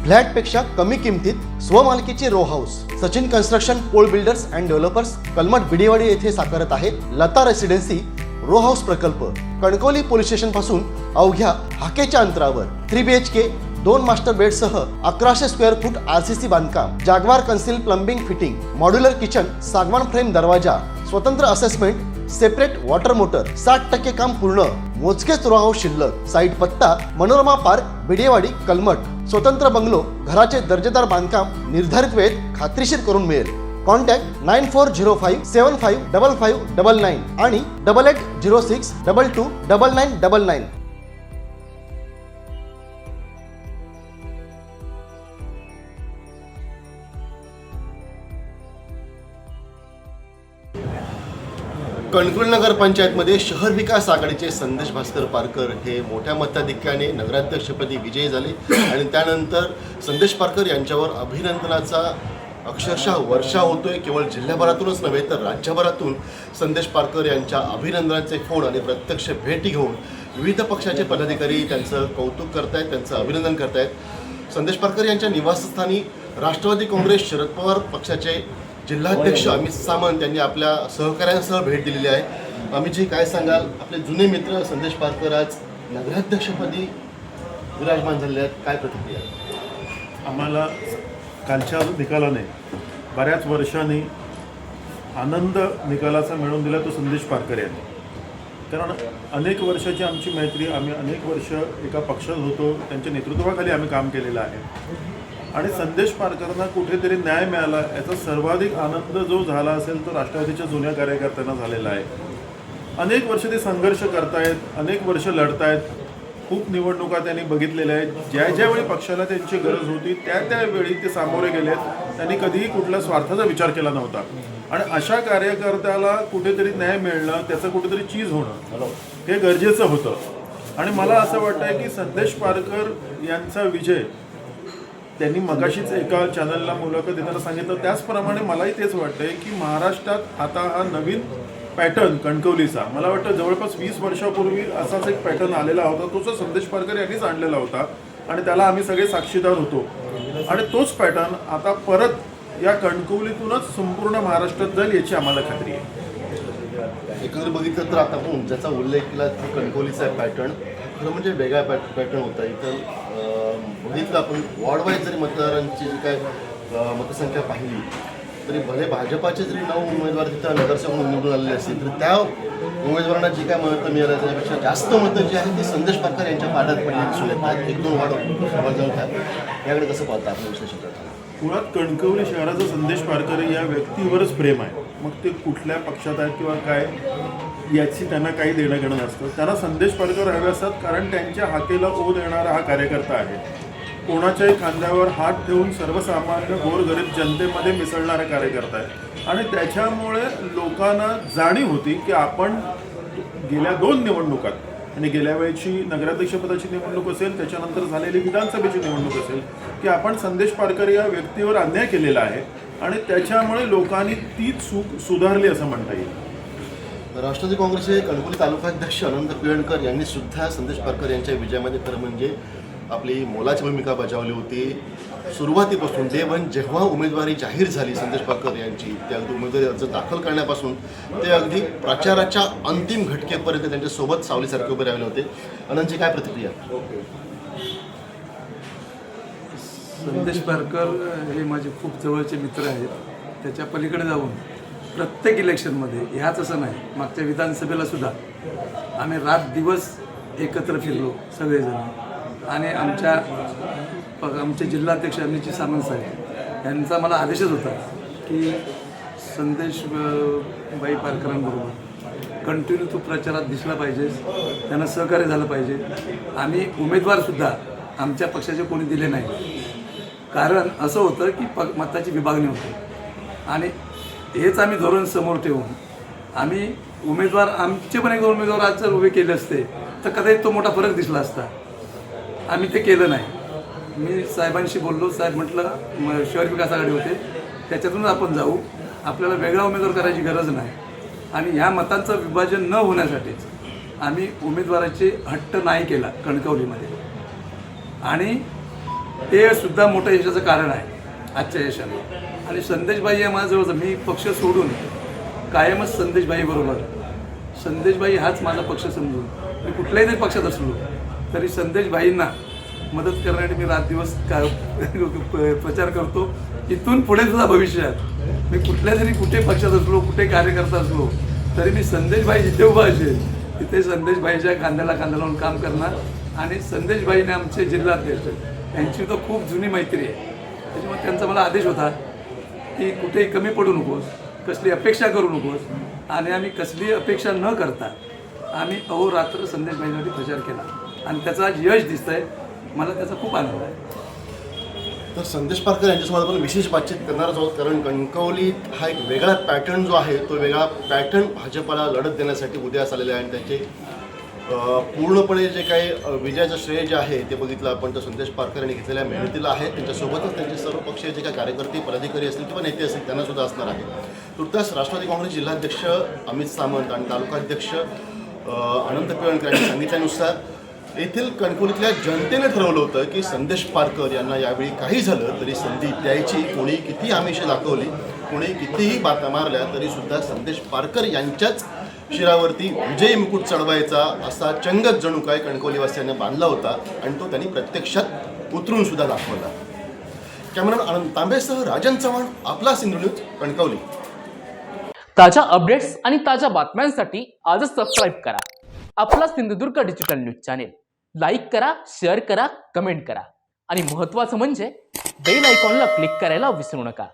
फ्लॅटपेक्षा कमी किमतीत स्वमालकीचे रो हाऊस सचिन कन्स्ट्रक्शन पोल builders and developers Kalmath Bidewadi येथे साकारत आहे लता रेसिडेन्सी रो हाऊस प्रकल्प। कणकवली पोलीस स्टेशन पासून अवघ्या हाकेच्या अंतरावर 3 BHK 2 मास्टर बेड सह 1100 स्क्वेअर फूट RCC बांधकाम, जागवार concealed plumbing fitting, modular kitchen, सागवान फ्रेम दरवाजा, स्वतंत्र असेसमेंट, सेपरेट वॉटर मोटर, 60% काम पूर्ण, मोजकेच रो हाऊस शिल्लक। साईट पत्ता मनोरमा पार्क बिडेवाडी कलमठ। स्वतंत्र बंगलो, घराचे दर्जेदार बांधकाम निर्धारित वेळेत खात्रीशीर करून मिळेल। कॉन्टॅक्ट 9405755599 आणि 8806229999। कणकवली नगर पंचायतमध्ये शहर विकास आघाडीचे संदेश भास्कर पारकर हे मोठ्या मताधिक्याने नगराध्यक्षपदी विजयी झाले आणि त्यानंतर संदेश पारकर यांच्यावर अभिनंदनाचा अक्षरशः वर्षा होतोय। केवळ जिल्ह्याभरातूनच नव्हे तर राज्यभरातून संदेश पारकर यांच्या अभिनंदनाचे फोन आणि प्रत्यक्ष भेटी घेऊन विविध पक्षाचे पदाधिकारी त्यांचं कौतुक करतायत, त्यांचं अभिनंदन करतायत। संदेश पारकर यांच्या निवासस्थानी राष्ट्रवादी काँग्रेस शरद पवार पक्षाचे जिल्हाध्यक्ष अमित सामंत यांनी आपल्या सहकाऱ्यांसह भेट दिलेली आहे। अमितजी, काय सांगाल? आपले जुने मित्र संदेश पारकर आज नगराध्यक्षपदी विराजमान झालेले आहेत, काय प्रतिक्रिया? आम्हाला कालच्या निकालाने बऱ्याच वर्षांनी आनंद निकालाचा मिळवून दिला तो संदेश पारकर यांनी। कारण अनेक वर्षाची आमची मैत्री, आम्ही अनेक वर्ष एका पक्षात होतो, त्यांच्या नेतृत्वाखाली आम्ही काम केलेलं आहे आणि संदेश पारकरांना कुठेतरी न्याय मिळाला याचा सर्वाधिक आनंद जो झाला असेल तो राष्ट्रवादीच्या जुन्या कार्यकर्त्यांना झालेला आहे। अनेक वर्ष ते संघर्ष करतायत, अनेक वर्ष लढतायत, खूप निवडणुका त्यांनी बघितलेल्या आहेत। ज्यावेळी पक्षाला त्यांची गरज होती त्यावेळी ते सामोरे गेलेत, त्यांनी कधीही कुठल्या स्वार्थाचा विचार केला नव्हता आणि अशा कार्यकर्त्याला कुठेतरी न्याय मिळणं, त्याचं कुठेतरी चीज होणं हे गरजेचं होतं आणि मला असं वाटतंय की संदेश पारकर यांचा विजय त्यांनी मगाशीच एका चॅनलला मुलाखत देताना सांगितलं, त्याचप्रमाणे मलाही तेच वाटतंय की महाराष्ट्रात आता हा नवीन पॅटर्न कणकवलीचा, मला वाटतं जवळपास 20 वर्षापूर्वी असाच एक पॅटर्न आलेला होता, तोच संदेश पारकर यांनीच आणलेला होता आणि त्याला आम्ही सगळे साक्षीदार होतो आणि तोच पॅटर्न आता परत या कणकवलीतूनच संपूर्ण महाराष्ट्रात जाईल याची आम्हाला खात्री आहे। एकंदर बघितलं तर आता आपण ज्याचा उल्लेख केला तो कणकवलीचा पॅटर्न खरं म्हणजे वेगळा पॅटर्न होता। इथं बघितलं आपण वॉर्ड वाईज जरी मतदारांची जी काय मतसंख्या पाहिली तरी भले भाजपाचे जरी 9 उमेदवार तिथं नगरसेवक म्हणून निवडून आलेले असतील तर त्या उमेदवारांना जी काय मतं मिळाली त्याच्यापेक्षा जास्त मतं जी आहेत ती संदेश पारकर यांच्या पाड्यात पडली दिसून येतात। 1-2 वार्ड याकडे कसं पाहता आपण विश्लेषण करताना? मुळात कणकवली शहराचा संदेश पारकर या व्यक्तीवरच प्रेम आहे, मग ते कुठल्या पक्षात आहेत किंवा काय याची त्यांना काही देणं घेणं नसतं। त्यांना संदेश पारकर हवे असतात कारण त्यांच्या हाकेला ओ देणारा हा कार्यकर्ता आहे, कोणाच्याही खांद्यावर हात ठेवून सर्वसामान्य गोरगरीब जनतेमध्ये मिसळणारा कार्यकर्ता आहे आणि त्याच्यामुळे लोकांना जाणीव होती की आपण गेल्या 2 निवडणुकात आणि गेल्या वेळची नगराध्यक्षपदाची निवडणूक असेल, त्याच्यानंतर झालेली विधानसभेची निवडणूक असेल की आपण संदेश पारकर या व्यक्तीवर अन्याय केलेला आहे आणि त्याच्यामुळे लोकांनी ती चूक सुधारली असं म्हणता येईल। राष्ट्रवादी काँग्रेसचे कणकवली तालुकाध्यक्ष अनंत पिळणकर यांनी सुद्धा संदेश पारकर यांच्या विजयामध्ये खरं म्हणजे आपली मोलाची भूमिका बजावली होती। सुरुवातीपासून डे 1 जेव्हा उमेदवारी जाहीर झाली संदेश पारकर यांची, ते अगदी उमेदवारी अर्ज दाखल करण्यापासून ते अगदी प्रचाराच्या अंतिम घटकेपर्यंत त्यांच्यासोबत सावलीसारखे उभे राहिले होते। अनंतची काय प्रतिक्रिया? संदेश पारकर हे माझे खूप जवळचे मित्र आहेत, त्याच्या पलीकडे जाऊन प्रत्येक इलेक्शनमध्ये ह्याच असं नाही, मागच्या विधानसभेला सुद्धा आम्ही रात दिवस एकत्र फिरलो सगळेजण आणि आमचे जिल्हाध्यक्ष अमित सामंत साहेब यांचा मला आदेशच होता की संदेश बाई पारकरांबरोबर कंटिन्यू तू प्रचारात दिसला पाहिजेस, त्यांना सहकार्य झालं पाहिजे। आम्ही उमेदवारसुद्धा आमच्या पक्षाचे कोणी दिले नाही, कारण असं होतं की मताची विभागणी होती आणि हेच आम्ही धोरण समोर ठेवून आम्ही उमेदवार, आमचे पण एक उमेदवार आज जर उभे केले असते तर कदाचित तो मोठा फरक दिसला असता। आम्ही ते केलं नाही। मी साहेबांशी बोललो, साहेब म्हटलं शहर विकास आघाडी होते त्याच्यातूनच आपण जाऊ, आपल्याला वेगळा उमेदवार करायची गरज नाही आणि ह्या मतांचं विभाजन न होण्यासाठीच आम्ही उमेदवाराचे हट्ट नाही केला कणकवलीमध्ये आणि ते सुद्धा मोठं यशाचं कारण आहे आजच्या यशाला. आणि संदेशबाई आहे माझ्याजवळचं, मी पक्ष सोडून कायमच संदेशबाई बरोबर. संदेशबाई हाच माझा पक्ष समजून मी कुठल्याही तरी पक्षात असलो तरी संदेशबाईंना मदत करण्यासाठी मी रात दिवस प्रचार करतो. इथून पुढे सुद्धा भविष्यात मी कुठल्या तरी कुठे पक्षात असलो, कुठे कार्यकर्ता असलो तरी मी संदेशबाई जिथे उभा असेल तिथे संदेशबाईच्या खांद्याला खांदा लावून काम करणार. आणि संदेशबाईने आमचे जिल्हाध्यक्ष यांची तर खूप जुनी मैत्री आहे, त्याच्यामुळे त्यांचा मला आदेश होता की कुठेही कमी पडू नकोस, कसली अपेक्षा करू नकोस. आणि आम्ही कसली अपेक्षा न करता आम्ही अहोरात्र संदेशबाईंसाठी प्रचार केला आणि त्याचा यश दिसतंय. मला त्याचा खूप आनंद आहे. तर संदेश पारकर यांच्यासोबत आपण विशेष बातचीत करणारच आहोत, कारण कणकवलीत हा एक वेगळा पॅटर्न जो आहे तो वेगळा पॅटर्न भाजपला लढत देण्यासाठी उदयास आलेला आहे. आणि त्याचे पूर्णपणे जे काही विजयाचं श्रेय जे आहे ते बघितलं आपण तर संदेश पारकर यांनी घेतलेल्या मेहनतीला आहे. त्यांच्यासोबतच त्यांचे सर्व पक्षीय जे काही कार्यकर्ते पदाधिकारी असतील किंवा नेते असतील त्यांना सुद्धा असणार आहे. तुर्तास राष्ट्रवादी काँग्रेस जिल्हाध्यक्ष अमित सामंत आणि तालुकाध्यक्ष अनंत पिळणकर यांनी सांगितल्यानुसार येथील कणकवलीतल्या जनतेने ठरवलं होतं की संदेश पारकर यांना यावेळी काही झालं तरी संधी द्यायची. कोणी किती आमिष दाखवली, कोणी कितीही बाता मारल्या तरी सुद्धा संदेश पारकर यांच्याच शिरावरती विजयी मुकुट चढवायचा असा चंगच जणू काय कणकवलीवासियांनी बांधला होता आणि तो त्यांनी प्रत्यक्षात उतरून सुद्धा दाखवला. कॅमेरामॅन आनंद तांबेसह राजन चव्हाण, आपला सिंधू न्यूज, कणकवली. ताज्या अपडेट्स आणि ताज्या बातम्यांसाठी आजच सबस्क्राईब करा आपला Sindhudurg digital news channel. Like करा, शेअर करा, कमेंट करा आणि महत्त्वाचं म्हणजे बेल आयकॉनला क्लिक करायला विसरू नका.